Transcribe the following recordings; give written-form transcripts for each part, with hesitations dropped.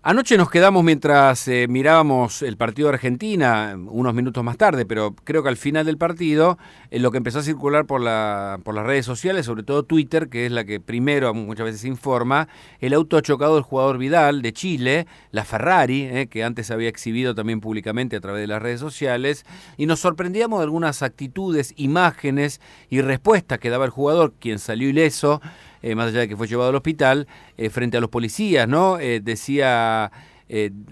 Anoche nos quedamos mientras mirábamos el partido de Argentina, unos minutos más tarde, pero creo que al final del partido, lo que empezó a circular por las redes sociales, sobre todo Twitter, que es la que primero muchas veces informa, el auto chocado del jugador Vidal de Chile, la Ferrari, que antes había exhibido también públicamente a través de las redes sociales, y nos sorprendíamos de algunas actitudes, imágenes y respuestas que daba el jugador, quien salió ileso, más allá de que fue llevado al hospital, frente a los policías, ¿no? Decía,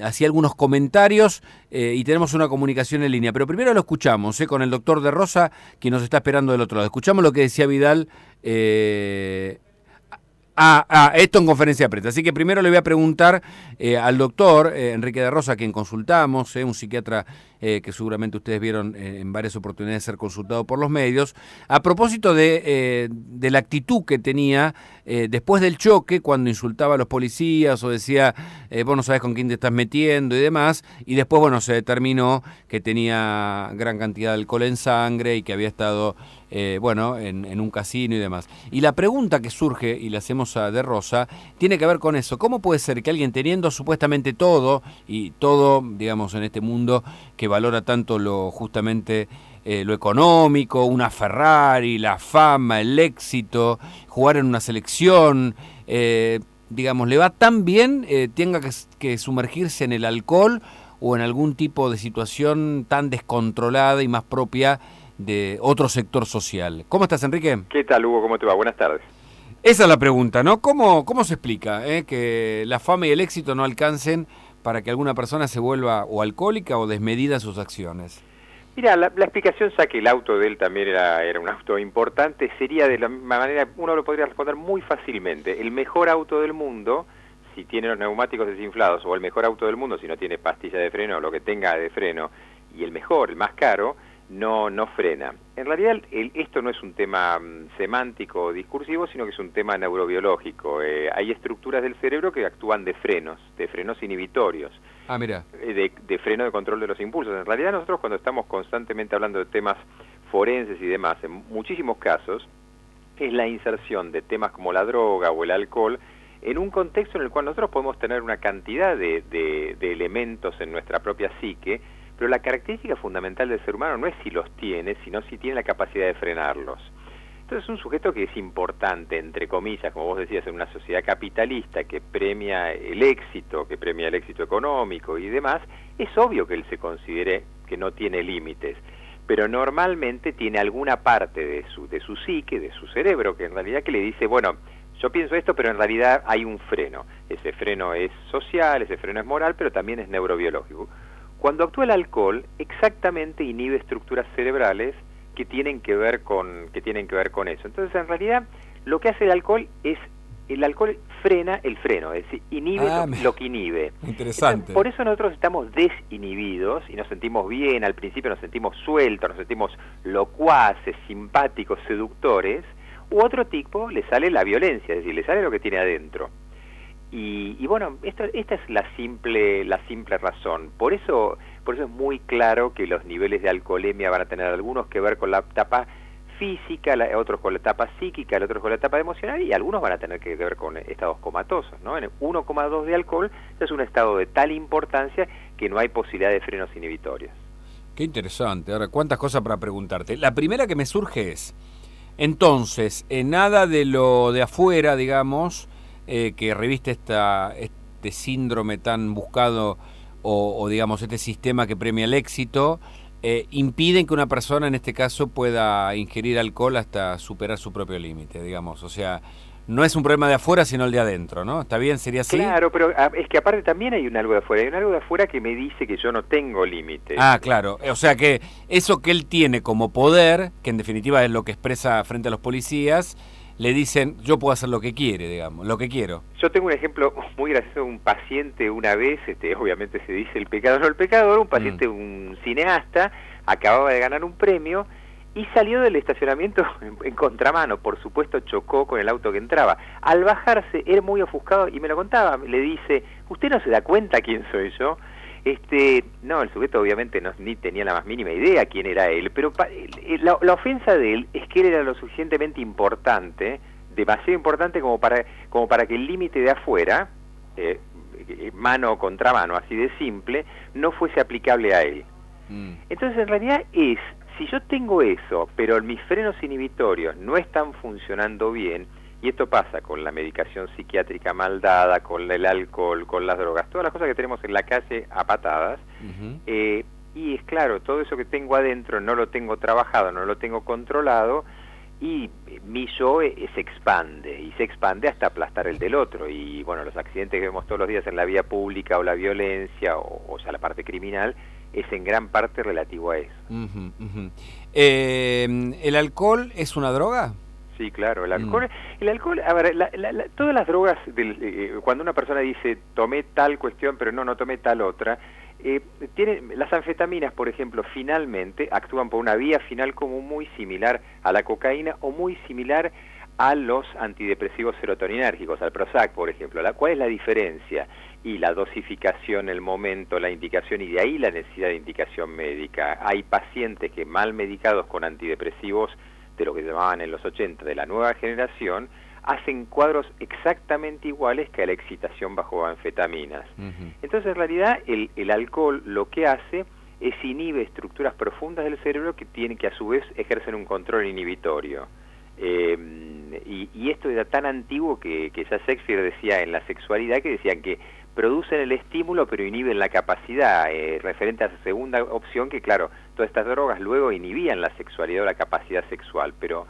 hacía algunos comentarios y tenemos una comunicación en línea. Pero primero lo escuchamos, con el doctor De Rosa, quien nos está esperando del otro lado. Escuchamos lo que decía Vidal. Esto en conferencia de prensa. Así que primero le voy a preguntar al doctor Enrique De Rosa, a quien consultamos, un psiquiatra que seguramente ustedes vieron en varias oportunidades ser consultado por los medios, a propósito de la actitud que tenía después del choque, cuando insultaba a los policías o decía, vos no sabés con quién te estás metiendo y demás, y después, bueno, se determinó que tenía gran cantidad de alcohol en sangre y que había estado, en un casino y demás. Y la pregunta que surge, y la hacemos a De Rosa, tiene que ver con eso. ¿Cómo puede ser que alguien teniendo supuestamente todo, y todo, digamos, en este mundo que valora tanto lo económico, una Ferrari, la fama, el éxito, jugar en una selección, digamos, le va tan bien, tenga que sumergirse en el alcohol o en algún tipo de situación tan descontrolada y más propia de otro sector social? ¿Cómo estás, Enrique? ¿Qué tal, Hugo? ¿Cómo te va? Buenas tardes. Esa es la pregunta, ¿no? ¿Cómo se explica que la fama y el éxito no alcancen para que alguna persona se vuelva o alcohólica o desmedida en sus acciones? Mira, la explicación, ya que el auto de él también era un auto importante, sería de la misma manera, uno lo podría responder muy fácilmente. El mejor auto del mundo, si tiene los neumáticos desinflados, o el mejor auto del mundo, si no tiene pastilla de freno o lo que tenga de freno, y el mejor, el más caro, no frena. En realidad, esto no es un tema semántico o discursivo, sino que es un tema neurobiológico. Hay estructuras del cerebro que actúan de frenos inhibitorios. Ah, mira. De freno de control de los impulsos. En realidad nosotros, cuando estamos constantemente hablando de temas forenses y demás, en muchísimos casos es la inserción de temas como la droga o el alcohol en un contexto en el cual nosotros podemos tener una cantidad de elementos en nuestra propia psique, pero la característica fundamental del ser humano no es si los tiene, sino si tiene la capacidad de frenarlos. Entonces, un sujeto que es importante, entre comillas, como vos decías, en una sociedad capitalista que premia el éxito económico y demás, es obvio que él se considere que no tiene límites, pero normalmente tiene alguna parte de su psique, de su cerebro, que en realidad que le dice, bueno, yo pienso esto, pero en realidad hay un freno. Ese freno es social, ese freno es moral, pero también es neurobiológico. Cuando actúa el alcohol, exactamente inhibe estructuras cerebrales que tienen que ver con eso. Entonces, en realidad, lo que hace el alcohol frena el freno, es decir, inhibe lo que inhibe. Interesante. Entonces, por eso nosotros estamos desinhibidos y nos sentimos bien, al principio nos sentimos sueltos, nos sentimos locuaces, simpáticos, seductores, u otro tipo le sale la violencia, es decir, le sale lo que tiene adentro. Y bueno, esta es la simple razón. Por eso es muy claro que los niveles de alcoholemia van a tener algunos que ver con la etapa física, otros con la etapa psíquica, otros con la etapa emocional, y algunos van a tener que ver con estados comatosos, ¿no? En 1,2 de alcohol es un estado de tal importancia que no hay posibilidad de frenos inhibitorios. Qué interesante. Ahora, ¿cuántas cosas para preguntarte? La primera que me surge es, entonces, nada de lo de afuera, digamos, que reviste este síndrome tan buscado o digamos este sistema que premia el éxito, impiden que una persona en este caso pueda ingerir alcohol hasta superar su propio límite, digamos. O sea, no es un problema de afuera sino el de adentro, ¿no? ¿Está bien? ¿Sería así? Claro, pero es que aparte también hay algo de afuera. Hay algo de afuera que me dice que yo no tengo límites. Ah, claro. O sea que eso que él tiene como poder, que en definitiva es lo que expresa frente a los policías, le dicen, yo puedo hacer lo que quiere, digamos, lo que quiero. Yo tengo un ejemplo muy gracioso. Un paciente una vez, obviamente se dice el pecado no el pecador, un paciente, un cineasta, acababa de ganar un premio y salió del estacionamiento en contramano. Por supuesto chocó con el auto que entraba. Al bajarse, era muy ofuscado y me lo contaba, le dice, ¿usted no se da cuenta quién soy yo? No, el sujeto obviamente ni tenía la más mínima idea quién era él, pero la ofensa de él es que él era lo suficientemente importante, demasiado importante como para que el límite de afuera mano contra mano, así de simple, no fuese aplicable a él. Entonces, en realidad si yo tengo eso, pero mis frenos inhibitorios no están funcionando bien, y esto pasa con la medicación psiquiátrica mal dada, con el alcohol, con las drogas, todas las cosas que tenemos en la calle a patadas, y es claro, todo eso que tengo adentro no lo tengo trabajado, no lo tengo controlado, y mi yo se expande, y se expande hasta aplastar el del otro. Y bueno, los accidentes que vemos todos los días en la vía pública, o la violencia, o sea, la parte criminal, es en gran parte relativo a eso. ¿El alcohol es una droga? Sí, claro, el alcohol, a ver, todas las drogas, cuando una persona dice tomé tal cuestión pero no tomé tal otra, las anfetaminas, por ejemplo, finalmente actúan por una vía final como muy similar a la cocaína o muy similar a los antidepresivos serotoninérgicos, al Prozac, por ejemplo. ¿Cuál es la diferencia? Y la dosificación, el momento, la indicación, y de ahí la necesidad de indicación médica. Hay pacientes que mal medicados con antidepresivos de lo que llamaban en los 80 de la nueva generación, hacen cuadros exactamente iguales que a la excitación bajo anfetaminas. Entonces, en realidad, el alcohol lo que hace es inhibe estructuras profundas del cerebro que a su vez ejercen un control inhibitorio. Y esto era tan antiguo que ya Shakespeare decía en la sexualidad, que decían que producen el estímulo pero inhiben la capacidad, referente a esa segunda opción, que claro, todas estas drogas luego inhibían la sexualidad o la capacidad sexual, pero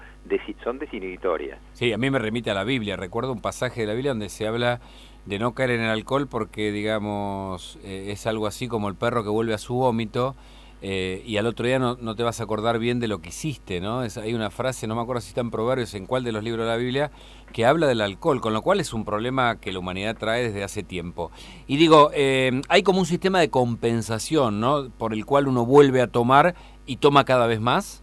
son desinhibitorias. Sí, a mí me remite a la Biblia. Recuerdo un pasaje de la Biblia donde se habla de no caer en el alcohol porque, digamos, es algo así como el perro que vuelve a su vómito, y al otro día no te vas a acordar bien de lo que hiciste, ¿no? Hay una frase, no me acuerdo si está en Proverbios, en cuál de los libros de la Biblia, que habla del alcohol, con lo cual es un problema que la humanidad trae desde hace tiempo. Y digo, hay como un sistema de compensación, ¿no?, por el cual uno vuelve a tomar y toma cada vez más.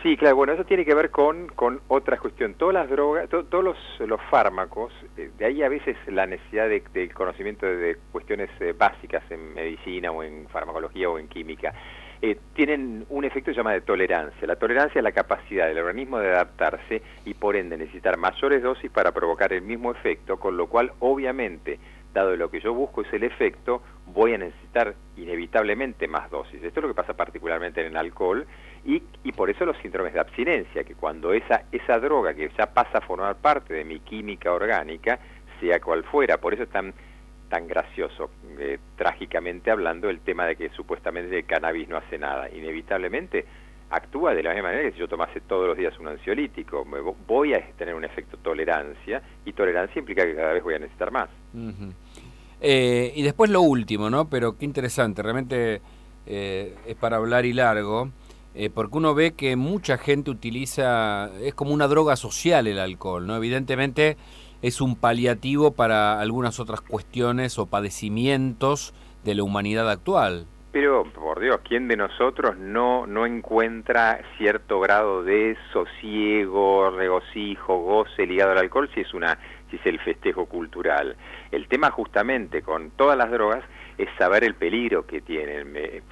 Sí, claro, bueno, eso tiene que ver con otra cuestión. Todas las drogas, todos los fármacos, de ahí a veces la necesidad del conocimiento de cuestiones básicas en medicina o en farmacología o en química, tienen un efecto que se llama de tolerancia. La tolerancia es la capacidad del organismo de adaptarse y por ende necesitar mayores dosis para provocar el mismo efecto, con lo cual obviamente, dado lo que yo busco es el efecto, voy a necesitar inevitablemente más dosis. Esto es lo que pasa particularmente en el alcohol y por eso los síndromes de abstinencia, que cuando esa droga que ya pasa a formar parte de mi química orgánica, sea cual fuera, por eso es tan gracioso, trágicamente hablando, el tema de que supuestamente el cannabis no hace nada. Inevitablemente actúa de la misma manera que si yo tomase todos los días un ansiolítico. Voy a tener un efecto tolerancia, y tolerancia implica que cada vez voy a necesitar más. Y después lo último, ¿no? Pero qué interesante, realmente es para hablar y largo, porque uno ve que mucha gente utiliza, es como una droga social el alcohol, ¿no? Evidentemente es un paliativo para algunas otras cuestiones o padecimientos de la humanidad actual. Pero, por Dios, ¿quién de nosotros no encuentra cierto grado de sosiego, regocijo, goce ligado al alcohol si es el festejo cultural? El tema justamente con todas las drogas es saber el peligro que tienen.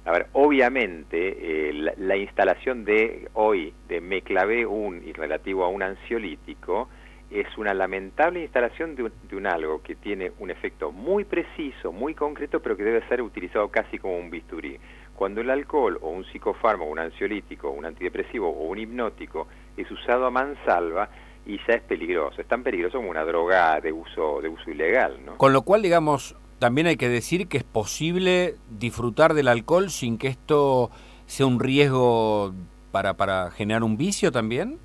A ver, obviamente la instalación de hoy de me clavé y relativo a un ansiolítico es una lamentable instalación de un algo que tiene un efecto muy preciso, muy concreto, pero que debe ser utilizado casi como un bisturí. Cuando el alcohol o un psicofármaco, un ansiolítico, un antidepresivo o un hipnótico es usado a mansalva, y ya es peligroso, es tan peligroso como una droga de uso ilegal, ¿no? Con lo cual, digamos, también hay que decir que es posible disfrutar del alcohol sin que esto sea un riesgo para generar un vicio también.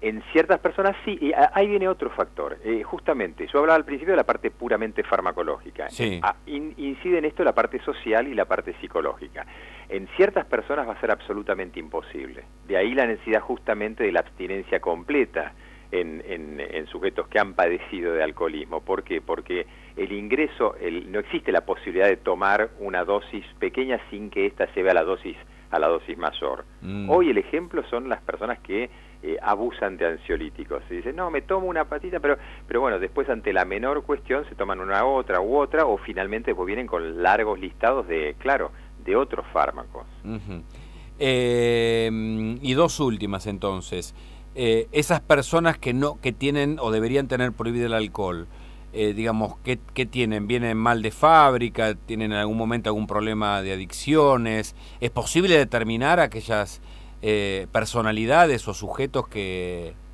En ciertas personas sí, y ahí viene otro factor. Justamente, yo hablaba al principio de la parte puramente farmacológica. Sí. Incide en esto la parte social y la parte psicológica. En ciertas personas va a ser absolutamente imposible. De ahí la necesidad justamente de la abstinencia completa en sujetos que han padecido de alcoholismo. ¿Por qué? Porque el ingreso, no existe la posibilidad de tomar una dosis pequeña sin que ésta lleve a la dosis mayor. Hoy el ejemplo son las personas que abusan de ansiolíticos. Se dicen, no, me tomo una patita, pero bueno, después ante la menor cuestión se toman una otra u otra, o finalmente pues vienen con largos listados de otros fármacos. Y dos últimas entonces. Esas personas que tienen o deberían tener prohibido el alcohol, digamos, ¿qué tienen? ¿Vienen mal de fábrica? ¿Tienen en algún momento algún problema de adicciones? ¿Es posible determinar aquellas personalidades o sujetos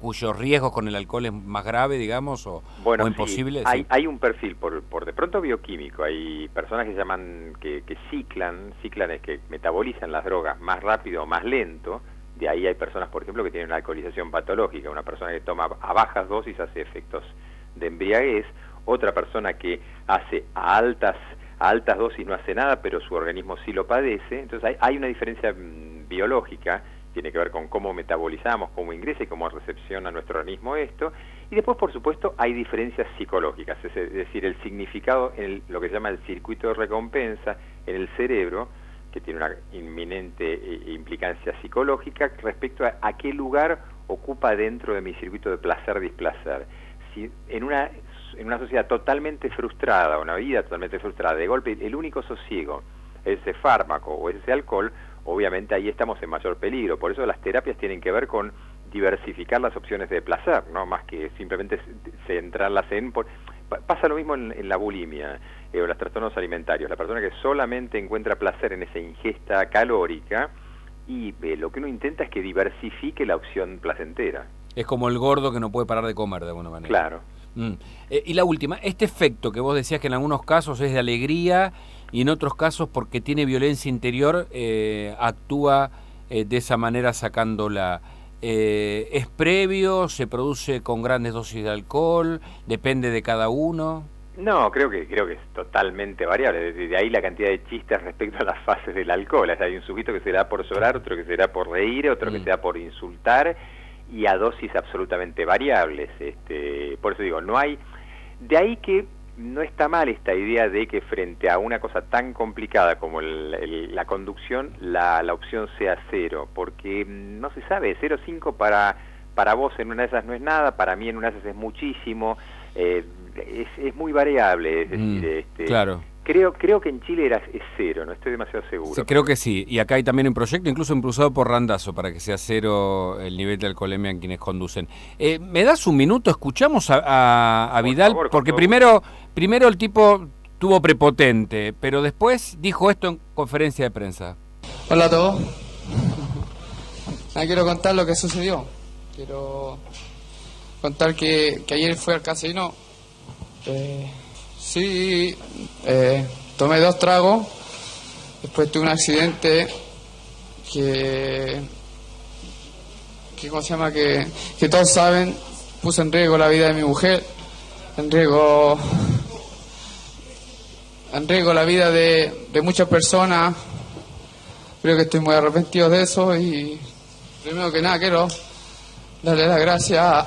cuyos riesgos con el alcohol es más grave, digamos, o imposible? Sí, hay un perfil por de pronto bioquímico. Hay personas que se llaman, que ciclan es que metabolizan las drogas más rápido o más lento. De ahí hay personas, por ejemplo, que tienen una alcoholización patológica. Una persona que toma a bajas dosis hace efectos de embriaguez. Otra persona que hace a altas dosis no hace nada, pero su organismo sí lo padece. Entonces hay una diferencia biológica, tiene que ver con cómo metabolizamos, cómo ingresa y cómo recepciona nuestro organismo esto. Y después, por supuesto, hay diferencias psicológicas, es decir, el significado en lo que se llama el circuito de recompensa en el cerebro, que tiene una inminente implicancia psicológica respecto a qué lugar ocupa dentro de mi circuito de placer-displacer. Si en una sociedad totalmente frustrada, una vida totalmente frustrada, de golpe el único sosiego es ese fármaco o ese alcohol, obviamente ahí estamos en mayor peligro. Por eso las terapias tienen que ver con diversificar las opciones de placer, no más que simplemente centrarlas en... Pasa lo mismo en la bulimia o los trastornos alimentarios. La persona que solamente encuentra placer en esa ingesta calórica, y lo que uno intenta es que diversifique la opción placentera. Es como el gordo que no puede parar de comer, de alguna manera. Claro. Y la última, este efecto que vos decías que en algunos casos es de alegría y en otros casos porque tiene violencia interior, actúa de esa manera sacándola. ¿Es previo? ¿Se produce con grandes dosis de alcohol? ¿Depende de cada uno? No, creo que es totalmente variable. De ahí la cantidad de chistes respecto a las fases del alcohol. O sea, hay un sujeto que se da por llorar, otro que se da por reír, otro que se da por insultar, y a dosis absolutamente variables. Por eso digo, no hay... De ahí que no está mal esta idea de que frente a una cosa tan complicada como la conducción, la opción sea cero, porque no se sabe. 0,5 para vos en una de esas no es nada, para mí en una de esas es muchísimo. Es muy variable, es decir, claro. Creo que en Chile es cero, no estoy demasiado seguro. Sí, creo que sí, y acá hay también un proyecto, incluso impulsado por Randazzo, para que sea cero el nivel de alcoholemia en quienes conducen. ¿Me das un minuto? Escuchamos a Vidal, favor, porque primero el tipo tuvo prepotente, pero después dijo esto en conferencia de prensa. Hola a todos. Quiero contar lo que sucedió. Quiero contar que ayer fui al casino. Sí, tomé 2 tragos, después tuve un accidente que ¿cómo se llama? Que todos saben, puse en riesgo la vida de mi mujer, en riesgo la vida de muchas personas. Creo que estoy muy arrepentido de eso, y primero que nada quiero darle las gracias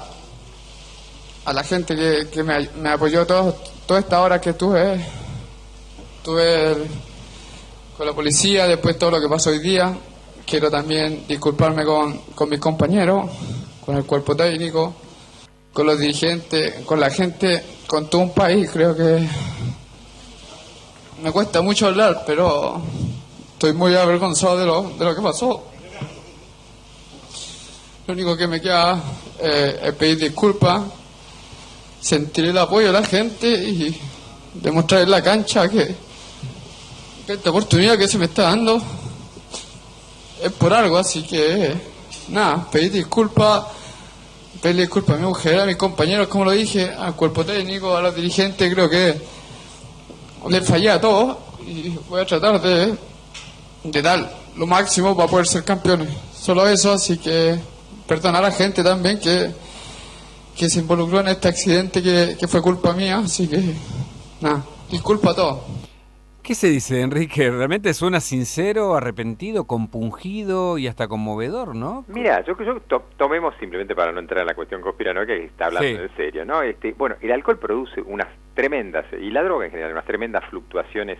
a la gente que me apoyó toda esta hora que estuve con la policía, después todo lo que pasó hoy día. Quiero también disculparme con mis compañeros, con el cuerpo técnico, con los dirigentes, con la gente, con todo un país. Creo que me cuesta mucho hablar, pero estoy muy avergonzado de lo que pasó. Lo único que me queda es pedir disculpas, sentir el apoyo de la gente y demostrar en la cancha que esta oportunidad que se me está dando es por algo. Así que nada, pedir disculpas a mi mujer, a mis compañeros, como lo dije, al cuerpo técnico, a los dirigentes. Creo que les fallé a todos y voy a tratar de dar lo máximo para poder ser campeones. Solo eso. Así que perdona a la gente también que se involucró en este accidente que fue culpa mía. Así que nada, disculpa a todos. ¿Qué se dice, Enrique? Realmente suena sincero, arrepentido, compungido y hasta conmovedor, ¿no? Mira, yo tomemos simplemente, para no entrar en la cuestión conspiranoica, que está hablando en serio, ¿no? Bueno, el alcohol produce unas tremendas, y la droga en general, unas tremendas fluctuaciones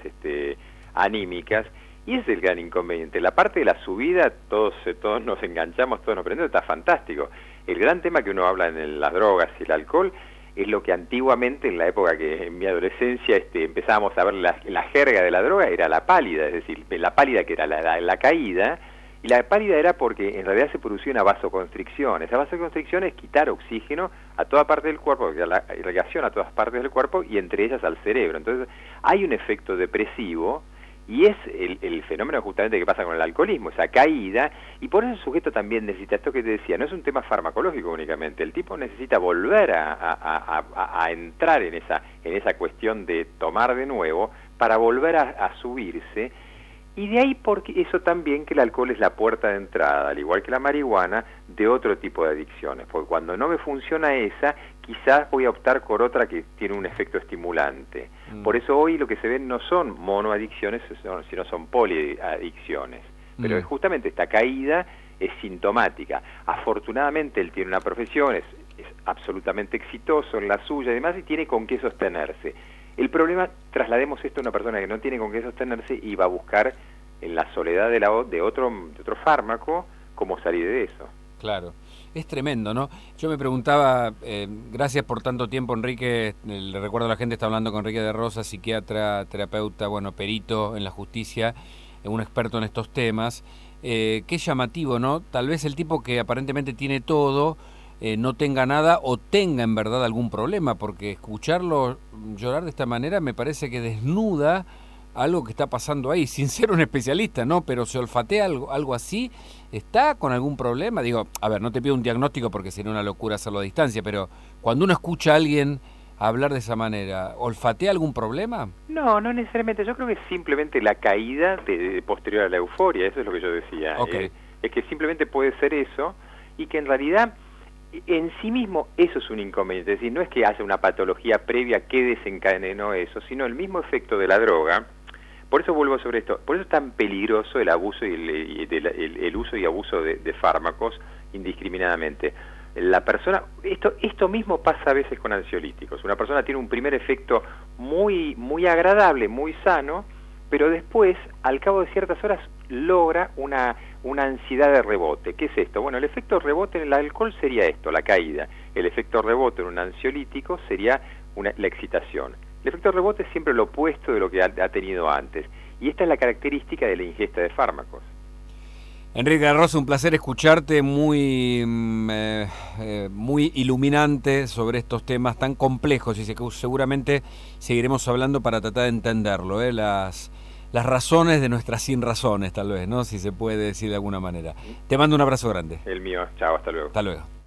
anímicas, y ese es el gran inconveniente. La parte de la subida, todos nos enganchamos, todos nos prendemos, está fantástico. El gran tema que uno habla en las drogas y el alcohol es lo que antiguamente, en la época que en mi adolescencia empezábamos a ver la jerga de la droga, era la pálida, es decir, la pálida que era la caída, Y la pálida era porque en realidad se producía una vasoconstricción. Esa vasoconstricción es quitar oxígeno a toda parte del cuerpo, la irrigación a todas partes del cuerpo y entre ellas al cerebro. Entonces hay un efecto depresivo y es el fenómeno justamente que pasa con el alcoholismo, esa caída, y por eso el sujeto también necesita, esto que te decía, no es un tema farmacológico únicamente, el tipo necesita volver a entrar en esa cuestión de tomar de nuevo para volver a subirse. Y de ahí porque eso también que el alcohol es la puerta de entrada, al igual que la marihuana, de otro tipo de adicciones. Porque cuando no me funciona esa, quizás voy a optar por otra que tiene un efecto estimulante. Por eso hoy lo que se ven no son monoadicciones, sino son poliadicciones. Pero justamente esta caída es sintomática. Afortunadamente él tiene una profesión, es absolutamente exitoso en la suya y demás, y tiene con qué sostenerse. El problema, traslademos esto a una persona que no tiene con qué sostenerse y va a buscar en la soledad de otro fármaco cómo salir de eso. Claro, es tremendo, ¿no? Yo me preguntaba, gracias por tanto tiempo, Enrique, le recuerdo a la gente, está hablando con Enrique de Rosa, psiquiatra, terapeuta, bueno, perito en la justicia, un experto en estos temas. Qué llamativo, ¿no? Tal vez el tipo que aparentemente tiene todo, no tenga nada o tenga en verdad algún problema, porque escucharlo llorar de esta manera me parece que desnuda algo que está pasando ahí, sin ser un especialista, ¿no? Pero se olfatea algo así, ¿está con algún problema? Digo, a ver, no te pido un diagnóstico porque sería una locura hacerlo a distancia, pero cuando uno escucha a alguien hablar de esa manera, ¿olfatea algún problema? No, no necesariamente, yo creo que es simplemente la caída posterior a la euforia, eso es lo que yo decía. Okay. Es que simplemente puede ser eso, y que en realidad en sí mismo eso es un inconveniente, es decir, no es que haya una patología previa que desencadenó eso, sino el mismo efecto de la droga. Por eso vuelvo sobre esto, por eso es tan peligroso el abuso y el uso y abuso de fármacos indiscriminadamente. La persona, esto mismo pasa a veces con ansiolíticos. Una persona tiene un primer efecto muy agradable, muy sano, pero después, al cabo de ciertas horas, logra una ansiedad de rebote. ¿Qué es esto? Bueno, el efecto rebote en el alcohol sería esto, la caída. El efecto rebote en un ansiolítico sería la excitación. El efecto rebote es siempre lo opuesto de lo que ha tenido antes. Y esta es la característica de la ingesta de fármacos. Enrique de Rosa, un placer escucharte, muy iluminante sobre estos temas tan complejos y seguramente seguiremos hablando para tratar de entenderlo, las razones de nuestras sin razones, tal vez, ¿no? Si se puede decir de alguna manera. Te mando un abrazo grande. El mío, chao, hasta luego. Hasta luego.